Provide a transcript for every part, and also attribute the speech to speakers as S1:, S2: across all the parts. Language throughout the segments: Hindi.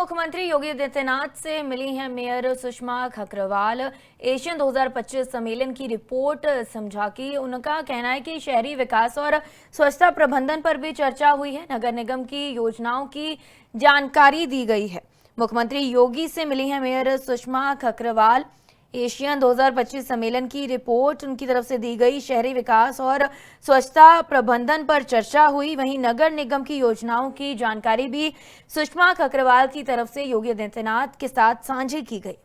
S1: मुख्यमंत्री योगी आदित्यनाथ से मिली हैं मेयर सुषमा खकरवाल। एशियन 2025 सम्मेलन की रिपोर्ट समझा की उनका कहना है कि शहरी विकास और स्वच्छता प्रबंधन पर भी चर्चा हुई है। नगर निगम की योजनाओं की जानकारी दी गई है। मुख्यमंत्री योगी से मिली हैं मेयर सुषमा खकरवाल। एशियन 2025 सम्मेलन की रिपोर्ट उनकी तरफ से दी गई। शहरी विकास और स्वच्छता प्रबंधन पर चर्चा हुई। वहीं नगर निगम की योजनाओं की जानकारी भी सुषमा खकरवाल की तरफ से योगी आदित्यनाथ के साथ साझी की गई।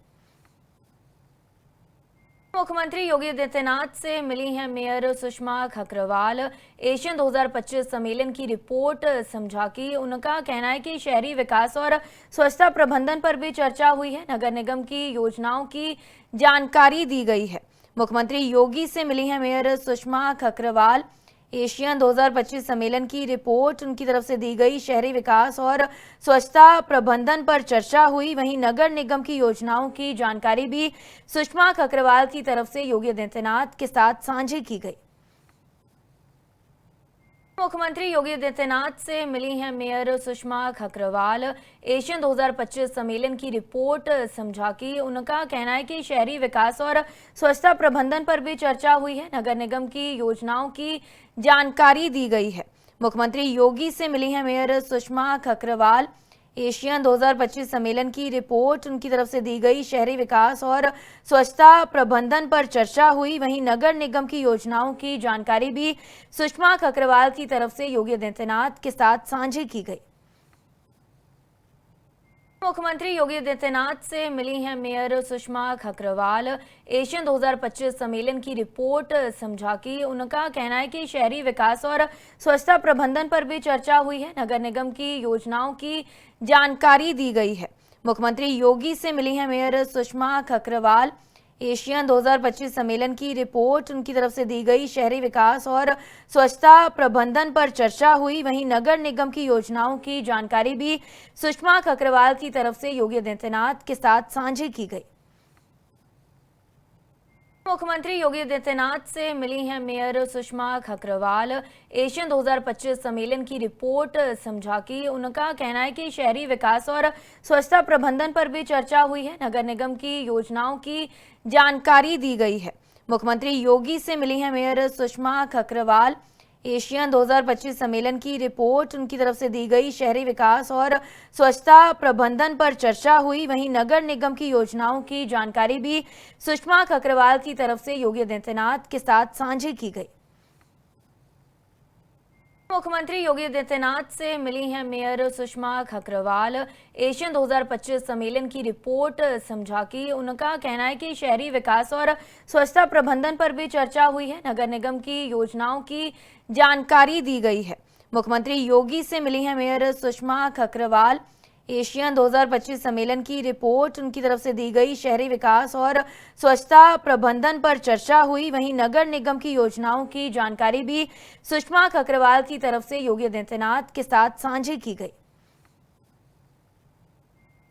S1: मुख्यमंत्री योगी आदित्यनाथ से मिली हैं मेयर सुषमा खकरवाल। एशियन 2025 सम्मेलन की रिपोर्ट समझा की उनका कहना है कि शहरी विकास और स्वच्छता प्रबंधन पर भी चर्चा हुई है। नगर निगम की योजनाओं की जानकारी दी गई है। मुख्यमंत्री योगी से मिली हैं मेयर सुषमा खकरवाल। एशियन 2025 सम्मेलन की रिपोर्ट उनकी तरफ से दी गई। शहरी विकास और स्वच्छता प्रबंधन पर चर्चा हुई। वहीं नगर निगम की योजनाओं की जानकारी भी सुषमा खकरवाल की तरफ से योगी आदित्यनाथ के साथ साझी की गई। मुख्यमंत्री योगी आदित्यनाथ से मिली हैं मेयर सुषमा खकरवाल। एशियन 2025 सम्मेलन की रिपोर्ट समझा की उनका कहना है कि शहरी विकास और स्वच्छता प्रबंधन पर भी चर्चा हुई है। नगर निगम की योजनाओं की जानकारी दी गई है। मुख्यमंत्री योगी से मिली हैं मेयर सुषमा खकरवाल। एशियन 2025 सम्मेलन की रिपोर्ट उनकी तरफ से दी गई। शहरी विकास और स्वच्छता प्रबंधन पर चर्चा हुई। वहीं नगर निगम की योजनाओं की जानकारी भी सुषमा खकरवाल की तरफ से योगी आदित्यनाथ के साथ साझी की गई। मुख्यमंत्री योगी आदित्यनाथ से मिली हैं मेयर सुषमा खकरवाल। एशियन 2025 सम्मेलन की रिपोर्ट समझा की उनका कहना है कि शहरी विकास और स्वच्छता प्रबंधन पर भी चर्चा हुई है। नगर निगम की योजनाओं की जानकारी दी गई है। मुख्यमंत्री योगी से मिली हैं मेयर सुषमा खकरवाल। एशियन 2025 सम्मेलन की रिपोर्ट उनकी तरफ से दी गई। शहरी विकास और स्वच्छता प्रबंधन पर चर्चा हुई। वहीं नगर निगम की योजनाओं की जानकारी भी सुषमा खकरवाल की तरफ से योगी आदित्यनाथ के साथ साझी की गई। मुख्यमंत्री योगी आदित्यनाथ से मिली हैं मेयर सुषमा खकरवाल। एशियन 2025 सम्मेलन की रिपोर्ट समझा की उनका कहना है कि शहरी विकास और स्वच्छता प्रबंधन पर भी चर्चा हुई है। नगर निगम की योजनाओं की जानकारी दी गई है। मुख्यमंत्री योगी से मिली हैं मेयर सुषमा खकरवाल। एशियन 2025 सम्मेलन की रिपोर्ट उनकी तरफ से दी गई। शहरी विकास और स्वच्छता प्रबंधन पर चर्चा हुई। वहीं नगर निगम की योजनाओं की जानकारी भी सुषमा खकरवाल की तरफ से योगी आदित्यनाथ के साथ साझी की गई। मुख्यमंत्री योगी आदित्यनाथ से मिली हैं मेयर सुषमा खकरवाल। एशियन 2025 सम्मेलन की रिपोर्ट समझा की उनका कहना है कि शहरी विकास और स्वच्छता प्रबंधन पर भी चर्चा हुई है। नगर निगम की योजनाओं की जानकारी दी गई है। मुख्यमंत्री योगी से मिली हैं मेयर सुषमा खकरवाल। एशियन 2025 सम्मेलन की रिपोर्ट उनकी तरफ से दी गई। शहरी विकास और स्वच्छता प्रबंधन पर चर्चा हुई। वहीं नगर निगम की योजनाओं की जानकारी भी सुषमा खकरवाल की तरफ से योगी आदित्यनाथ के साथ साझी की गई।